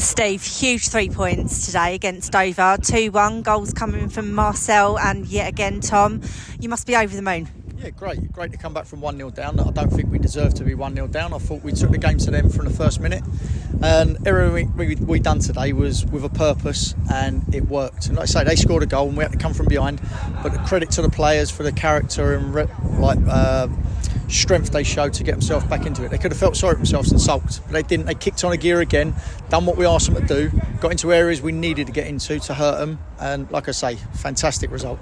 Steve, huge 3 points today against Dover. 2-1, goals coming from Marcel and yet again Tom. You must be over the moon. Yeah, great to come back from 1-0 down. I don't think we deserved to be 1-0 down. I thought we took the game to them from the first minute, and everything we done today was with a purpose, and it worked. And like I say, they scored a goal and we had to come from behind, but the credit to the players for the character and strength they showed to get themselves back into it. They could have felt sorry for themselves and sulked, but they didn't. They kicked on a gear again, done what we asked them to do, got into areas we needed to get into to hurt them, and like I say, fantastic result.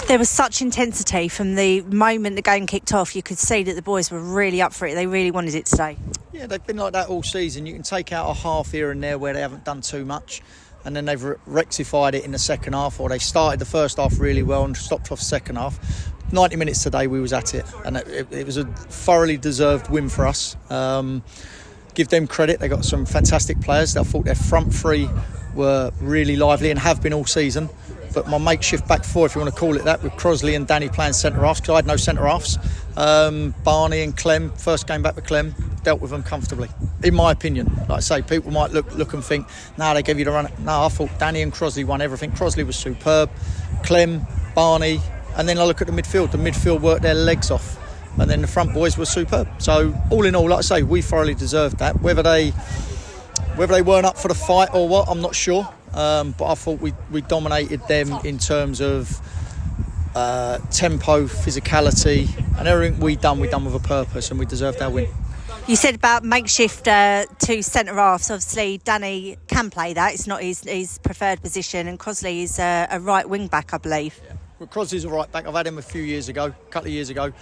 There was such intensity from the moment the game kicked off. You could see that the boys were really up for it. They really wanted it today. Yeah, they've been like that all season. You can take out a half here and there where they haven't done too much, and then they've rectified it in the second half, or they started the first half really well and stopped off the second half. 90 minutes today we was at it, and it was a thoroughly deserved win for us. Give them credit, they got some fantastic players. I thought their front three were really lively and have been all season. But my makeshift back four, if you want to call it that, with Crosley and Danny playing centre-halves, because I had no centre-halves. Barney and Clem, first game back with Clem, dealt with them comfortably, in my opinion. Like I say, people might look and think, they gave you the run. No, I thought Danny and Crosley won everything. Crosley was superb. Clem, Barney, and then I look at the midfield. The midfield worked their legs off, and then the front boys were superb. So all in all, like I say, we thoroughly deserved that. Whether they weren't up for the fight or what, I'm not sure. But I thought we dominated them in terms of tempo, physicality, and everything we done with a purpose, and we deserved our win. You said about makeshift two centre-halves. Obviously, Danny can play that. It's not his preferred position, and Crosley is a right wing-back, I believe. Yeah. Well, Crosley's a right-back. I've had him a couple of years ago.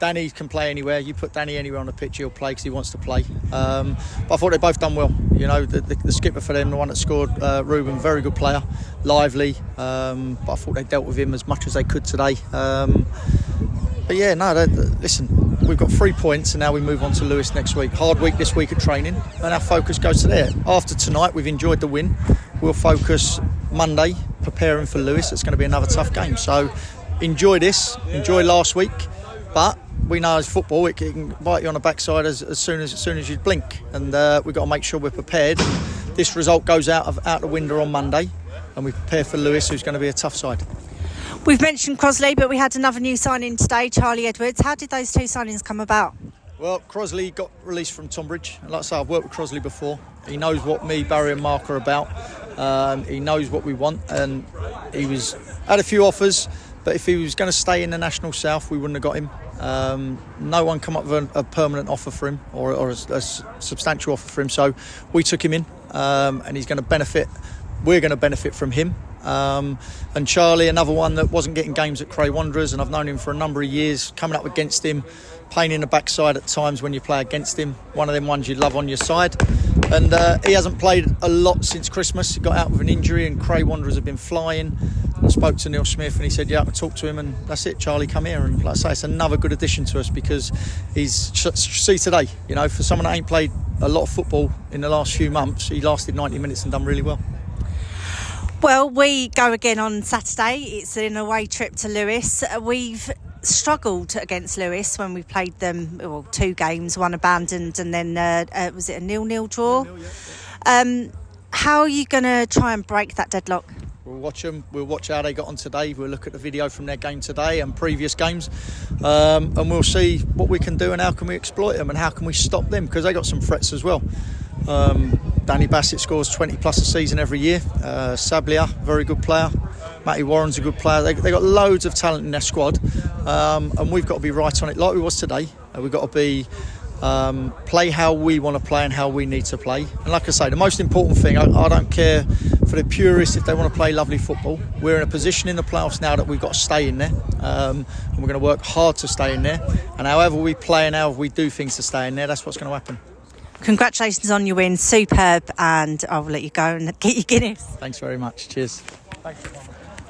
Danny can play anywhere. You put Danny anywhere on the pitch, he'll play because he wants to play. But I thought they both done well. You know, the skipper for them, the one that scored, Ruben, very good player, lively. But I thought they dealt with him as much as they could today. But yeah, listen, we've got 3 points and now we move on to Lewis next week. Hard week this week at training, and our focus goes to there. After tonight, we've enjoyed the win. We'll focus Monday preparing for Lewis. It's going to be another tough game. So enjoy this, enjoy last week. But we know as football, it can bite you on the backside as soon as you blink, and we've got to make sure we're prepared. This result goes out the window on Monday, and we prepare for Lewis, who's going to be a tough side. We've mentioned Crosley, but we had another new signing today, Charlie Edwards. How did those two signings come about? Well, Crosley got released from Tonbridge, and like I say, I've worked with Crosley before. He knows what me, Barry and Mark are about. He knows what we want, and had a few offers. But if he was going to stay in the National South, we wouldn't have got him. No one come up with a permanent offer for him or a substantial offer for him. So we took him in, and he's going to benefit. We're going to benefit from him. And Charlie, another one that wasn't getting games at Cray Wanderers, and I've known him for a number of years, coming up against him, pain in the backside at times when you play against him. One of them ones you'd love on your side. And he hasn't played a lot since Christmas. He got out with an injury, and Cray Wanderers have been flying. I spoke to Neil Smith and he said, I talked to him, and that's it, Charlie, come here. And like I say, it's another good addition to us, because see today, you know, for someone that ain't played a lot of football in the last few months, he lasted 90 minutes and done really well. Well, we go again on Saturday. It's an away trip to Lewis. We've struggled against Lewis when we played them, 2 games, one abandoned, and then was it a 0-0 draw? 0-0, yeah. How are you going to try and break that deadlock? We'll watch them. We'll watch how they got on today. We'll look at the video from their game today and previous games, and we'll see what we can do and how can we exploit them and how can we stop them, because they got some threats as well. Danny Bassett scores 20 plus a season every year. Sablia, very good player. Matty Warren's a good player. They got loads of talent in their squad, and we've got to be right on it like we was today. We've got to be play how we want to play and how we need to play. And like I say, the most important thing, I don't care for the purists if they want to play lovely football. We're in a position in the playoffs now that we've got to stay in there, and we're going to work hard to stay in there. And however we play and however we do things to stay in there, that's what's going to happen. Congratulations on your win, superb, and I'll let you go and get your Guinness. Thanks very much. Cheers. Thanks.